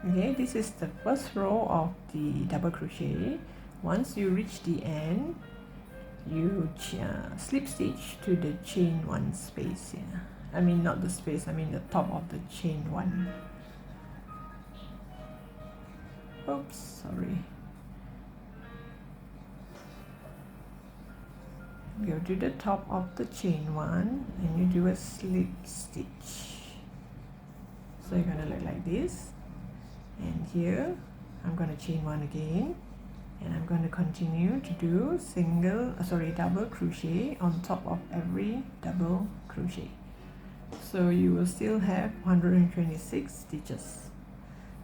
Okay, this is the first row of the double crochet. Once you reach the end, you slip stitch to the chain 1 space here. I mean not the space, I mean the top of the chain 1. Oops, sorry. Go to the top of the chain 1 and you do a slip stitch. So you're gonna look like this, and here I'm gonna chain 1 again, and I'm going to continue to do double crochet on top of every double crochet. So you will still have 126 stitches.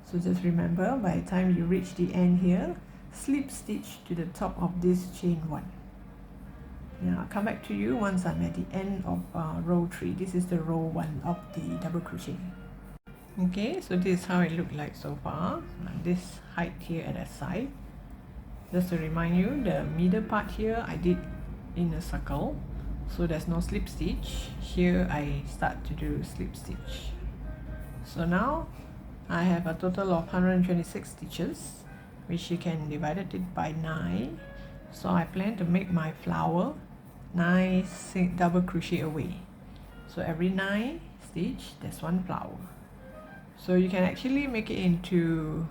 So just remember, by the time you reach the end here, slip stitch to the top of this chain 1. Now I'll come back to you once I'm at the end of row 3. This is the row 1 of the double crochet. Okay, so this is how it looked like so far. This height here at the side. Just to remind you, the middle part here I did in a circle, so there's no slip stitch. Here I start to do slip stitch. So now I have a total of 126 stitches, which you can divide it by 9. So I plan to make my flower 9 double crochet away. So every 9 stitch, there's 1 flower. So you can actually make it into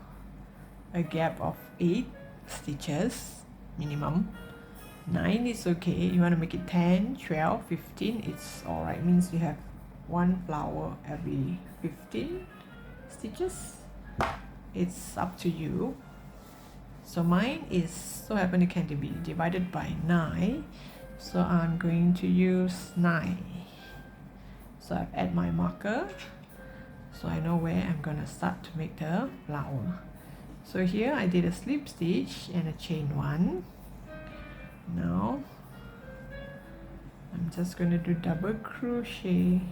a gap of 8 stitches minimum. 9 is okay. You want to make it 10, 12, 15, it's alright. Means you have 1 flower every 15 stitches. It's up to you. So mine is so happen it can be divided by 9. So I'm going to use 9. So I've add my marker, so I know where I'm gonna start to make the flower. So here I did a slip stitch and a chain 1. Now I'm just going to do double crochet.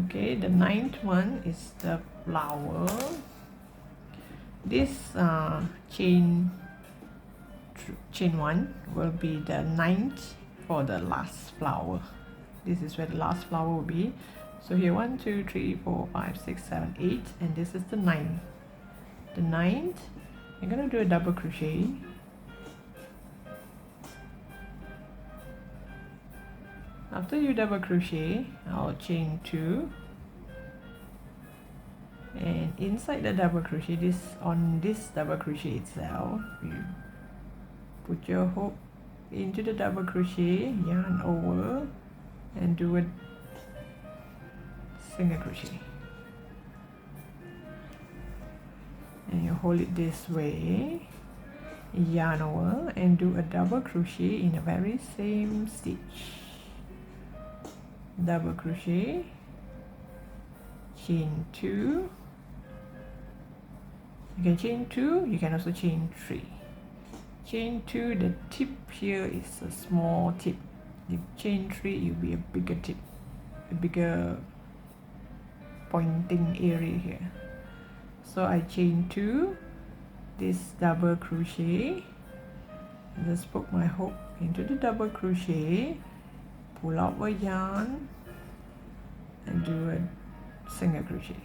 Okay, the 9th one is the flower. This chain 1 will be the 9th for the last flower. This is where the last flower will be. So here 1, 2, 3, 4, 5, 6, 7, 8, and this is the 9th. The 9th, you're gonna do a double crochet. After you double crochet, I'll chain 2, and inside the double crochet, on this double crochet itself, you put your hook into the double crochet, yarn over, and do a single crochet, and you hold it this way, yarn over, and do a double crochet in the very same stitch. Double crochet, chain 2. You can chain 2, you can also chain 3. Chain 2, the tip here is a small tip. If chain 3, it will be a bigger tip, a bigger pointing area here. So I chain 2, this double crochet, just poke my hook into the double crochet, pull out a yarn, and do a single crochet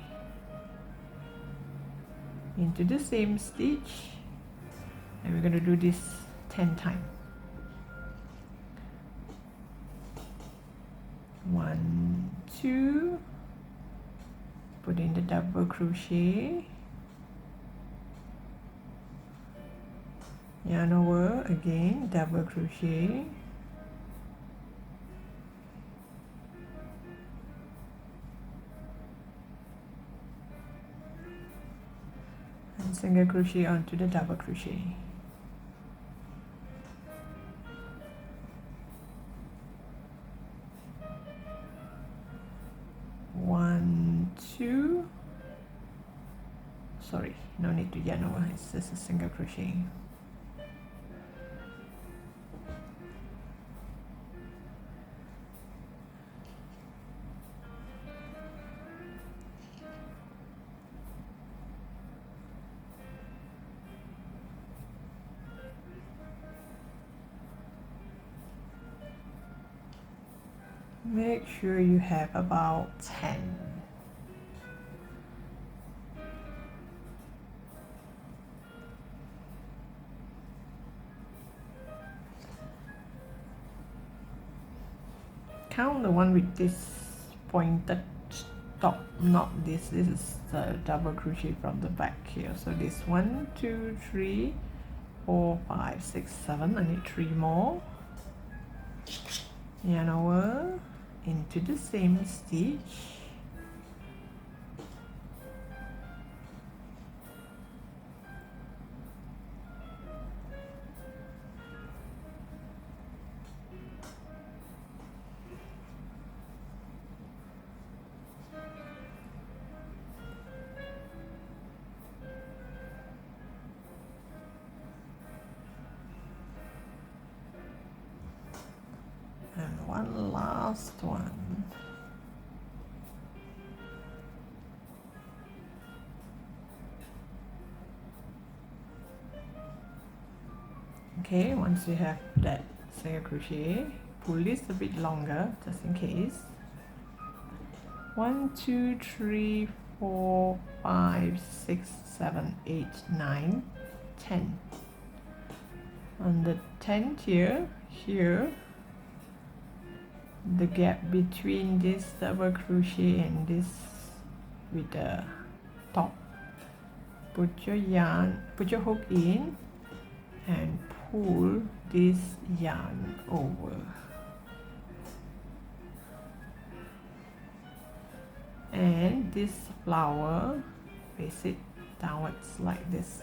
into the same stitch, and we're going to do this 10 times. 1, 2, put in the double crochet, yarn over again, double crochet, and single crochet onto the double crochet. no need to yarn over, it's just a single crochet. Make sure you have about 10. Count the one with this pointed top, not this. This is the double crochet from the back here. So this 1, 2, 3, 4, 5, 6, 7. I need 3 more. Yarn over into the same stitch. And one last one. Okay, once you have that single crochet, pull this a bit longer just in case. 1, 2, 3, 4, 5, 6, 7, 8, 9, 10. On the 10th here, the gap between this double crochet and this with the top, put your hook in and pull this yarn over, and this flower face it downwards like this.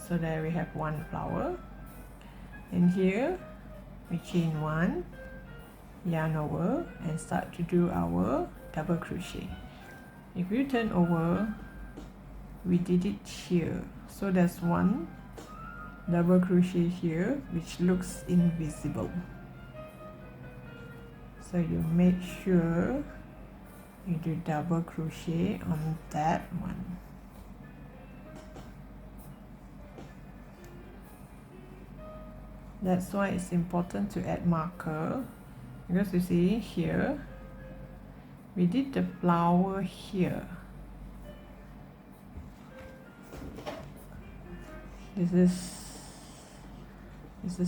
So there we have one flower, and here we chain 1, yarn over and start to do our double crochet. If you turn over, we did it here, so there's one double crochet here which looks invisible, so you make sure you do double crochet on that one. That's why it's important to add marker, because you see here we did the flower here. This is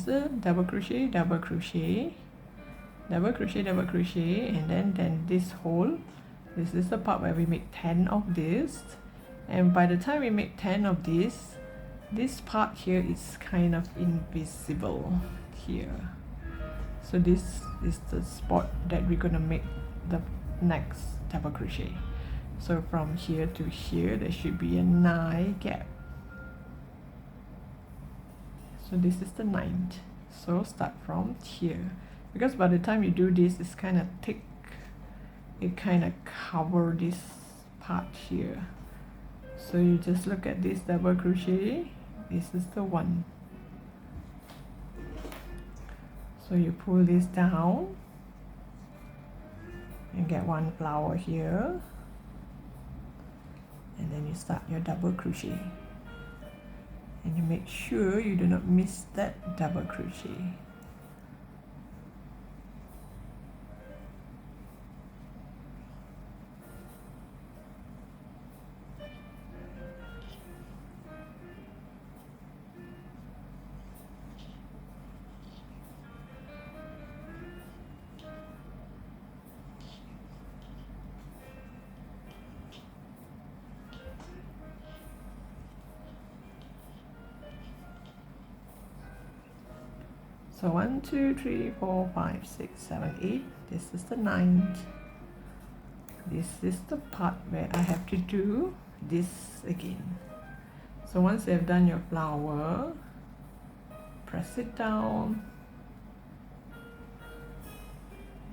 a double crochet, double crochet, double crochet, double crochet, and then this hole. This is the part where we make 10 of this, and by the time we make 10 of this part here is kind of invisible here. So this is the spot that we're gonna make the next double crochet. So from here to here there should be a 9 gap. So this is the 9th. So start from here, because by the time you do this, it's kind of thick. It kind of cover this part here. So you just look at this double crochet. This is the one. So you pull this down and get one flower here, and then you start your double crochet, and you make sure you do not miss that double crochet. So 1, 2, 3, 4, 5, 6, 7, 8. This is the 9th. This is the part where I have to do this again. So once you have done your flower, press it down.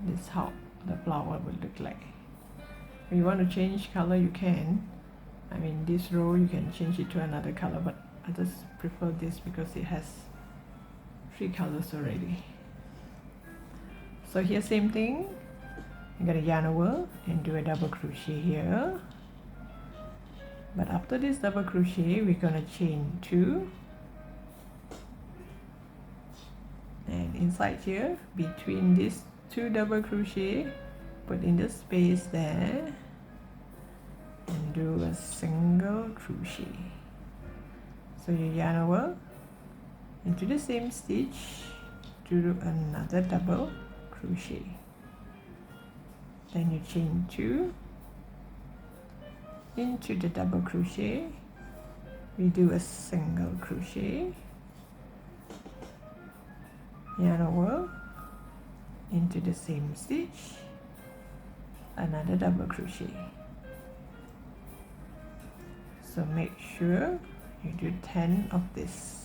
This is how the flower will look like. If you want to change color, you can. I mean, this row you can change it to another color, but I just prefer this because it has 3 colors already. So here, same thing. I'm gonna yarn over and do a double crochet here. But after this double crochet, we're gonna chain 2. And inside here, between these 2 double crochet, put in the space there and do a single crochet. So you yarn over into the same stitch to do another double crochet. Then you chain 2 into the double crochet. We do a single crochet, yarn over into the same stitch, another double crochet. So make sure you do 10 of this.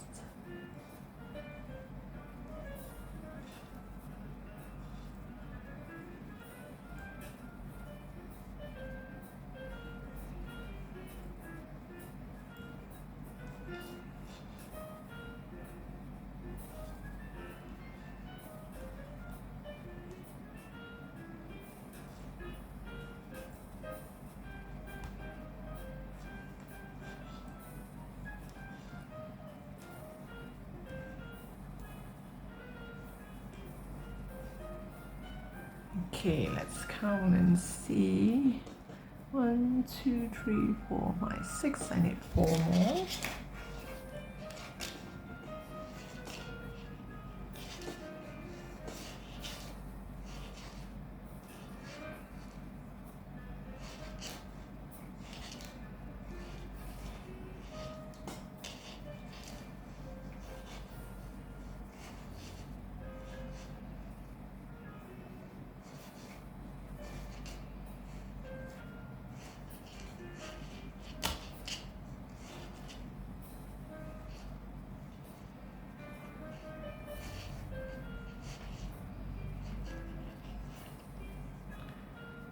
Okay, let's count and see. 1, 2, 3, 4, 5, 6. I need 4 more.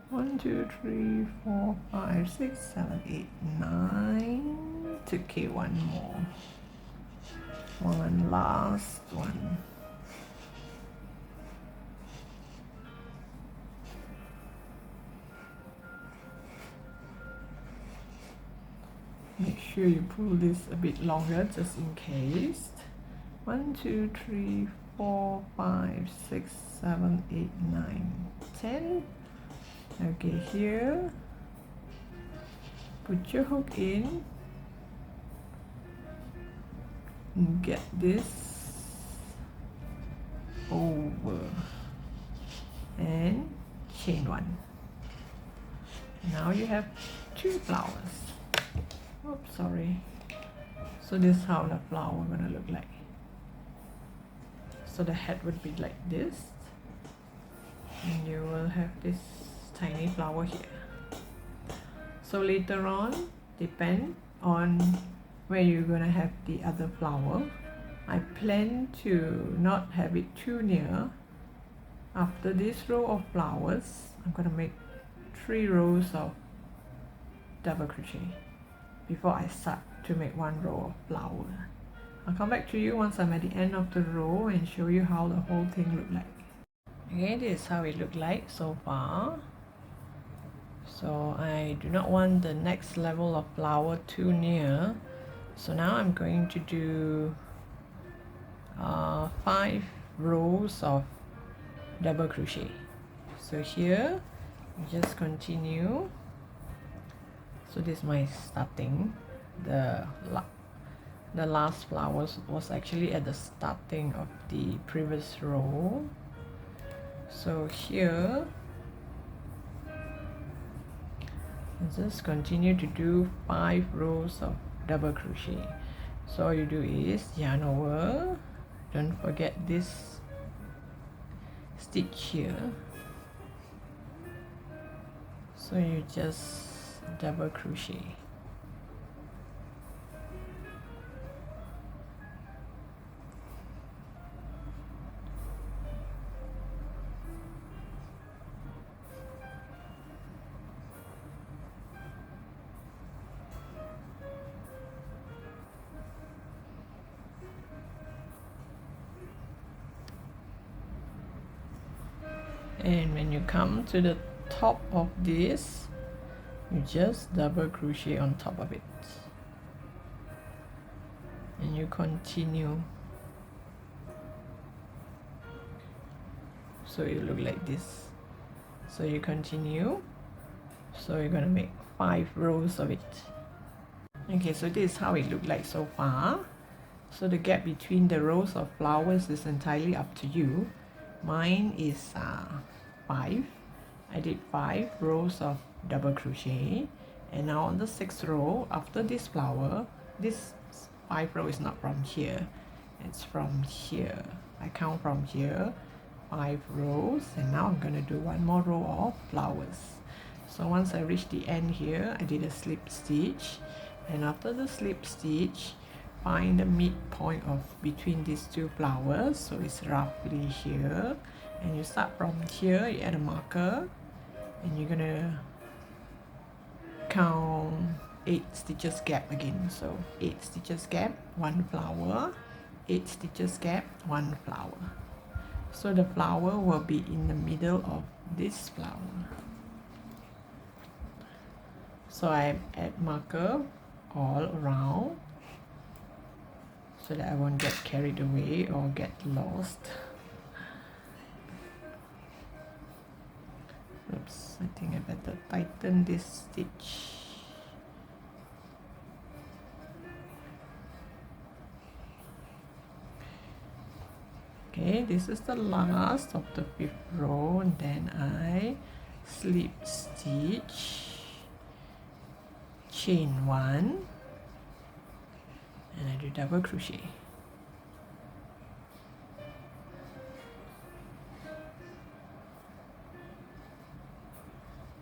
One, 2, 3, 4, 5, 6, 7, 8, 9. Okay, 1 more. One last one. Make sure you pull this a bit longer just in case. 1, 2, 3, 4, 5, 6, 7, 8, 9, 10. Okay, here, put your hook in and get this over and chain 1. Now you have 2 flowers. Oops, sorry. So this is how the flower gonna look like. So the head would be like this, and you will have this tiny flower here. So later on, depend on where you're gonna have the other flower. I plan to not have it too near. After this row of flowers, I'm gonna make 3 rows of double crochet before I start to make 1 row of flower. I'll come back to you once I'm at the end of the row and show you how the whole thing look like. Okay, this is how it look like so far. So I do not want the next level of flower too near. So now I'm going to do 5 rows of double crochet. So here, just continue. So this is my starting. The last flowers was actually at the starting of the previous row. So here, just continue to do 5 rows of double crochet. So all you do is yarn over, don't forget this stitch here. So you just double crochet. And when you come to the top of this, you just double crochet on top of it, and you continue. So it look like this. So you continue. So you're gonna make 5 rows of it. Okay, so this is how it looked like so far. So the gap between the rows of flowers is entirely up to you. Mine is 5. I did 5 rows of double crochet, and now on the 6th row, after this flower, this 5 row is not from here, it's from here. I count from here 5 rows, and now I'm gonna do one more row of flowers. So once I reach the end here, I did a slip stitch, and after the slip stitch, find the midpoint of between these 2 flowers, so it's roughly here, and you start from here, you add a marker, and you're gonna count 8 stitches gap again. So 8 stitches gap, 1 flower, 8 stitches gap, 1 flower. So the flower will be in the middle of this flower. So I add marker all around so that I won't get carried away or get lost. Oops, I think I better tighten this stitch. Okay, this is the last of the 5th row, and then I slip stitch, chain 1, and I do double crochet.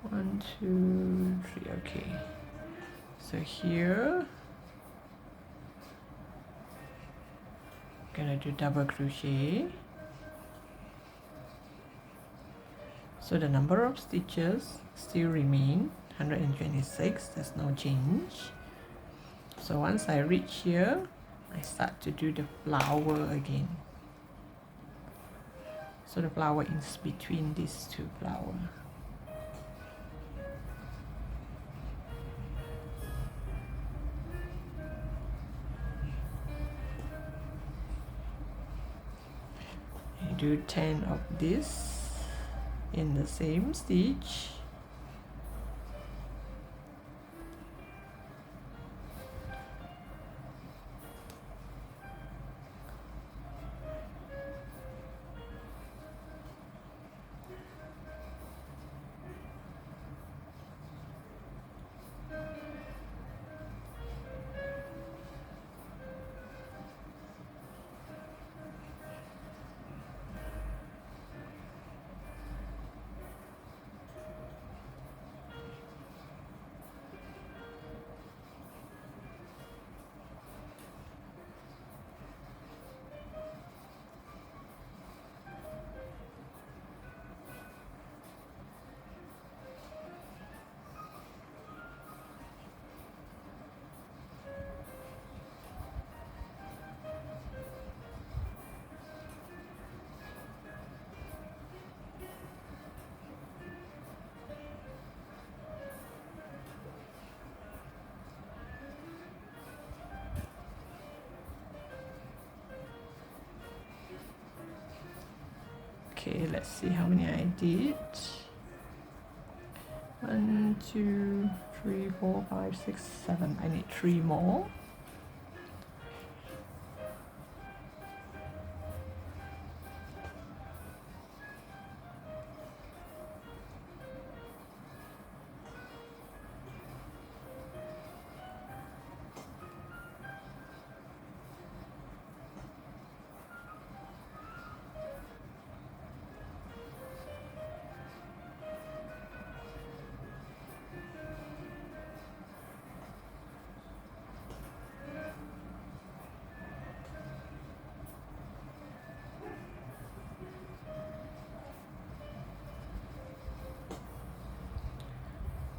One, two, three. Okay, so here gonna do double crochet. So the number of stitches still remain 126, there's no change. So once I reach here, I start to do the flower again. So the flower is between these 2 flowers. You do 10 of this in the same stitch. Okay, let's see how many I did. 1, 2, 3, 4, 5, 6, 7. I need 3 more.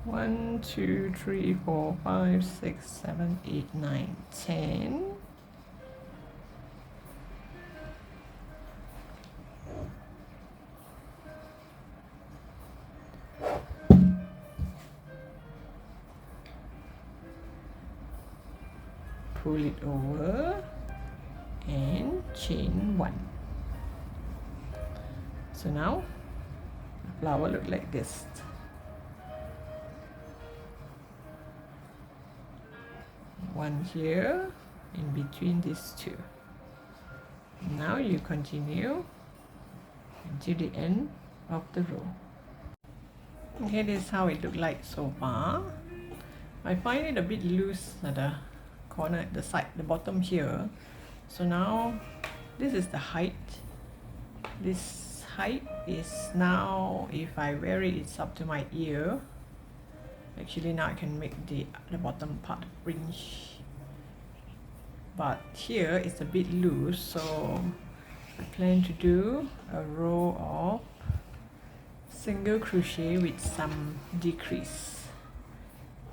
One, 2, 3, 4, 5, 6, 7, 8, 9, 10. pull it over and chain 1. So now the flower look like this. One here in between these two. Now you continue until the end of the row. Okay, this is how it looked like so far. I find it a bit loose at the corner at the side, the bottom here. So now this is the height. This height is now, if I wear it, it's up to my ear. Actually now I can make the bottom part fringe, but here it's a bit loose, so I plan to do a row of single crochet with some decrease.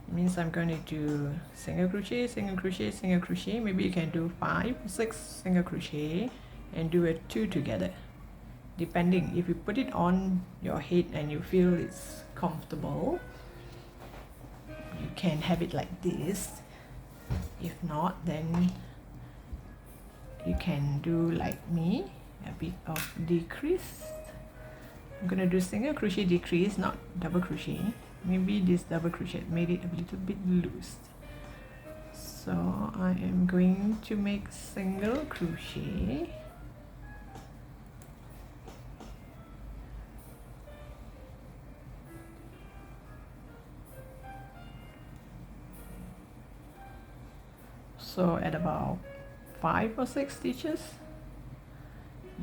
It means I'm going to do single crochet, single crochet, single crochet. Maybe you can do 5, 6 single crochet and do a 2 together, depending. If you put it on your head and you feel it's comfortable, you can have it like this. If not, then you can do like me, a bit of decrease. I'm gonna do single crochet decrease, not double crochet. Maybe this double crochet made it a little bit loose, so I am going to make single crochet. So at about 5 or 6 stitches,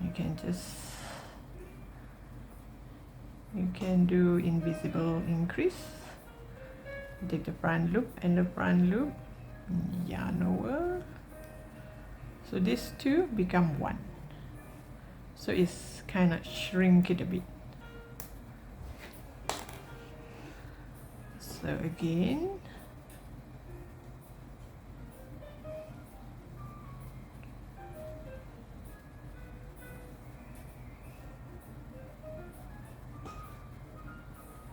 you can do invisible increase. Take the front loop and the front loop, yarn over. So these two become 1. So it's kind of shrink it a bit. So again,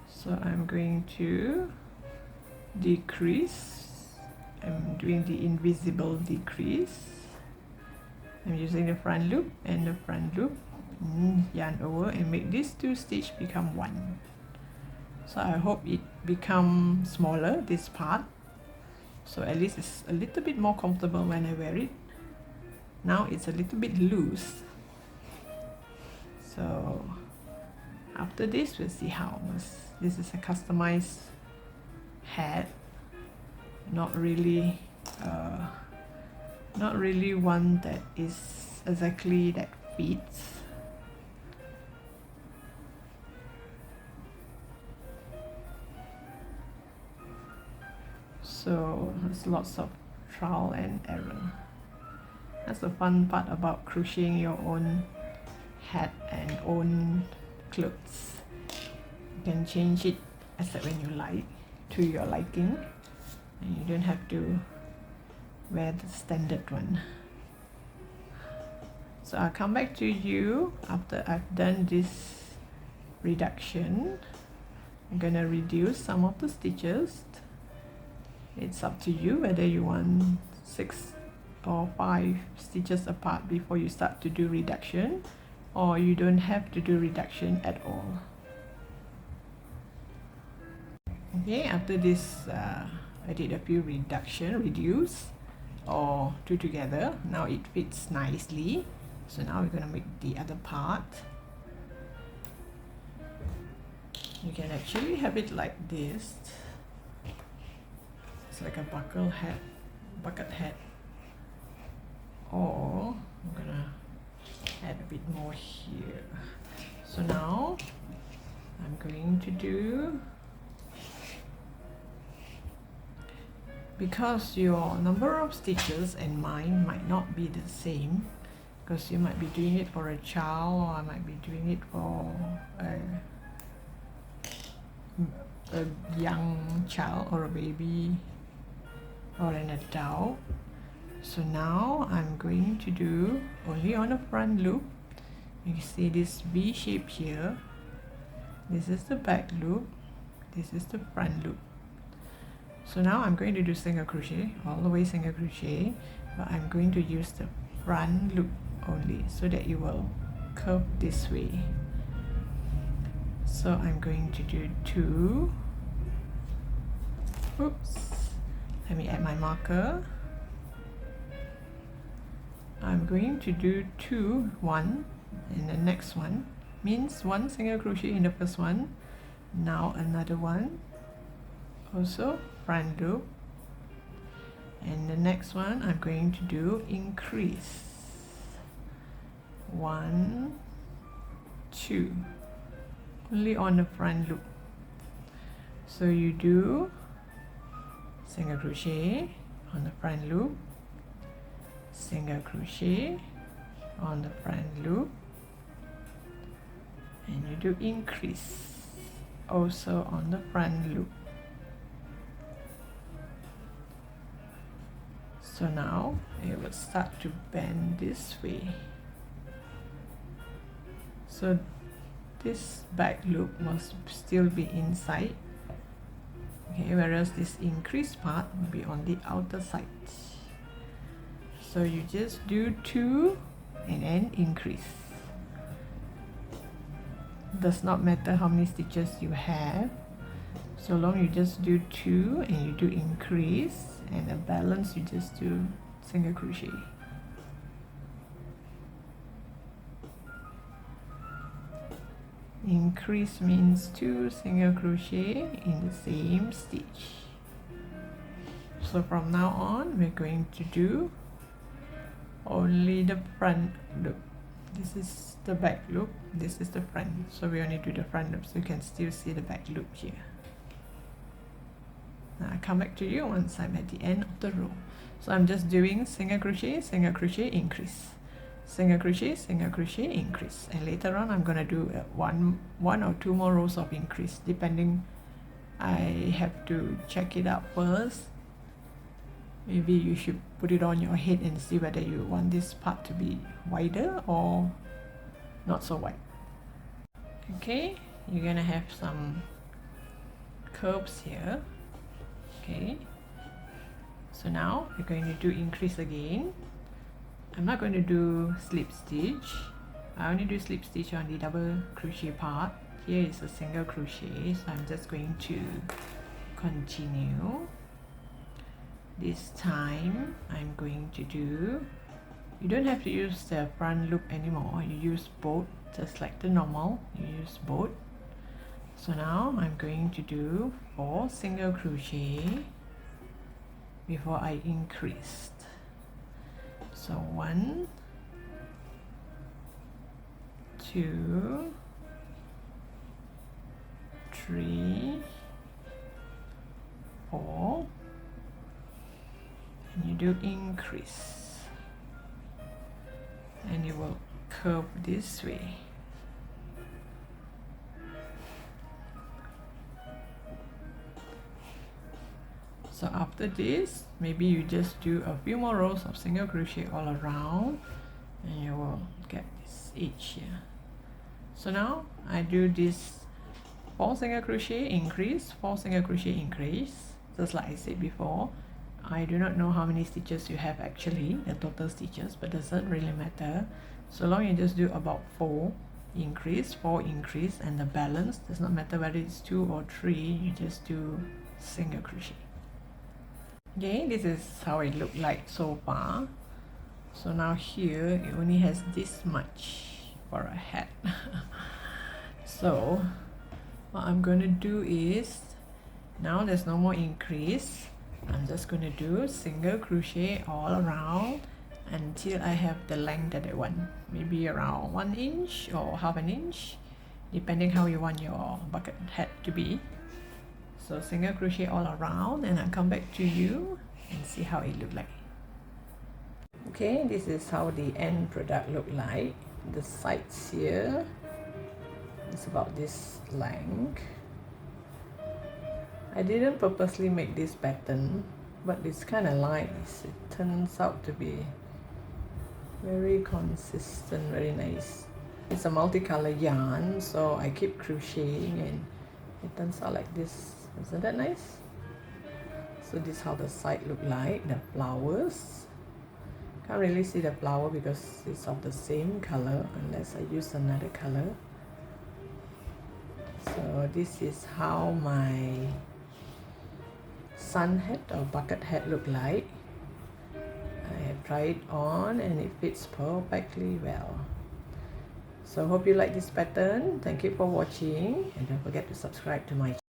so I'm going to decrease. I'm doing the invisible decrease. I'm using the front loop and the front loop, yarn over and make these 2 stitches become 1. So I hope it becomes smaller, this part, so at least it's a little bit more comfortable when I wear it. Now it's a little bit loose, so after this we'll see how. This is a customized hat, not really one that is exactly that fits. So there's lots of trial and error. That's the fun part about crocheting your own hat and own clothes. You can change it except when you like, to your liking, and you don't have to wear the standard one. So I'll come back to you after I've done this reduction. I'm gonna reduce some of the stitches. It's up to you whether you want 6 or 5 stitches apart before you start to do reduction, or you don't have to do reduction at all. Okay, after this I did a few reduce or 2 together. Now it fits nicely, so now we're gonna make the other part. You can actually have it like this. It's like a bucket hat, or I'm gonna add a bit more here. So now I'm going to do, because your number of stitches and mine might not be the same, because you might be doing it for a child, or I might be doing it for a young child or a baby or an adult. So now I'm going to do only on the front loop. You see this V shape here. This is the back loop, this is the front loop. So now I'm going to do single crochet, all the way single crochet, but I'm going to use the front loop only so that it will curve this way. So I'm going to do 2. Oops, let me add my marker. I'm going to do 2, 1 in the next one, means 1 single crochet in the first one, now another one, also front loop, and the next one I'm going to do increase 1, 2, only on the front loop. So you do single crochet on the front loop, single crochet on the front loop, and you do increase also on the front loop. So now it will start to bend this way. So this back loop must still be inside, okay, whereas this increased part will be on the outer side. So you just do 2 and then increase. Does not matter how many stitches you have, so long you just do 2 and you do increase, and the balance you just do single crochet. Increase means 2 single crochet in the same stitch. So from now on we're going to do only the front loop. This is the back loop, this is the front, so we only do the front loop, so you can still see the back loop here. Now I come back to you once I'm at the end of the row. So I'm just doing single crochet, increase, single crochet, increase, and later on I'm gonna do one or two more rows of increase, depending. I have to check it out first. Maybe you should put it on your head and see whether you want this part to be wider or not so wide. Okay, you're gonna have some curves here. Okay, so now we're going to do increase again. I'm not going to do slip stitch. I only do slip stitch on the double crochet part. Here is a single crochet, so I'm just going to continue. This time I'm going to do, you don't have to use the front loop anymore, you use both, just like the normal, you use both. So now I'm going to do 4 single crochet before I increased. So 1, 2, 3, 4, and you do increase, and you will curve this way. So after this, maybe you just do a few more rows of single crochet all around, and you will get this edge here. So now I do this 4 single crochet increase, 4 single crochet increase, just like I said before. I do not know how many stitches you have actually, the total stitches, but doesn't really matter. So long you just do about 4 increase, 4 increase, and the balance does not matter whether it's 2 or 3, you just do single crochet. Okay, this is how it looked like so far. So now here it only has this much for a hat. So what I'm going to do is, now there's no more increase, I'm just going to do single crochet all around until I have the length that I want, maybe around 1 inch or half an inch, depending how you want your bucket hat to be. So single crochet all around, and I'll come back to you and see how it look like. Okay, this is how the end product look like. The sides here, it's about this length. I didn't purposely make this pattern, but it's kind of nice. It turns out to be very consistent, very nice. It's a multicolored yarn, so I keep crocheting and it turns out like this. Isn't that nice? So this is how the side look like, the flowers. Can't really see the flower because it's of the same color unless I use another color. So this is how my sun hat or bucket hat look like. I have tried it on and it fits perfectly well. So hope you like this pattern. Thank you for watching and don't forget to subscribe to my channel.